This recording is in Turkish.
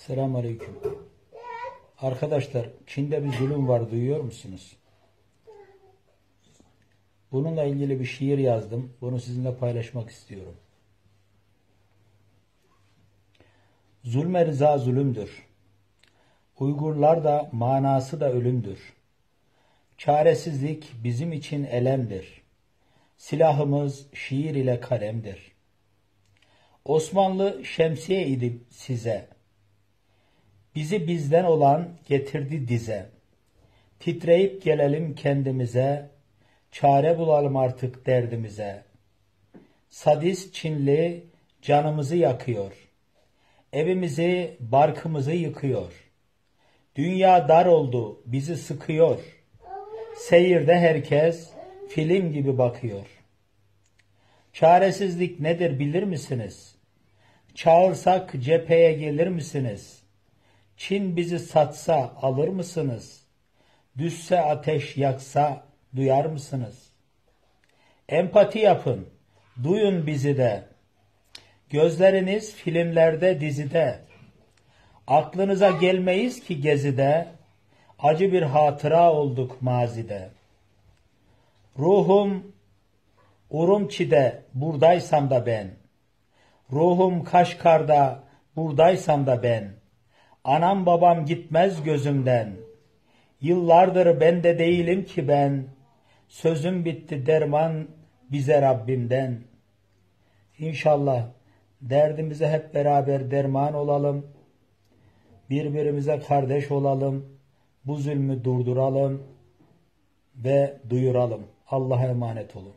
Selamünaleyküm. Arkadaşlar, Çin'de bir zulüm var, duyuyor musunuz? Bununla ilgili bir şiir yazdım. Bunu sizinle paylaşmak istiyorum. Zulme rıza zulümdür. Uygurlar da manası da ölümdür. Çaresizlik bizim için elemdir. Silahımız şiir ile kalemdir. Osmanlı şemsiye idi size. Bizi bizden olan getirdi dize. Titreyip gelelim kendimize, çare bulalım artık derdimize. Sadist Çinli canımızı yakıyor. Evimizi, barkımızı yıkıyor. Dünya dar oldu, bizi sıkıyor. Seyirde herkes film gibi bakıyor. Çaresizlik nedir bilir misiniz? Çağırsak cepheye gelir misiniz? Çin bizi satsa alır mısınız? Düşse ateş yaksa duyar mısınız? Empati yapın, duyun bizi de. Gözleriniz filmlerde, dizide. Aklınıza gelmeyiz ki gezide. Acı bir hatıra olduk mazide. Ruhum Urumçi'de buradaysam da ben. Ruhum Kaşgar'da buradaysam da ben. Anam babam gitmez gözümden. Yıllardır ben de değilim ki ben. Sözüm bitti derman bize Rabbimden. İnşallah derdimize hep beraber derman olalım. Birbirimize kardeş olalım. Bu zulmü durduralım ve duyuralım. Allah'a emanet olun.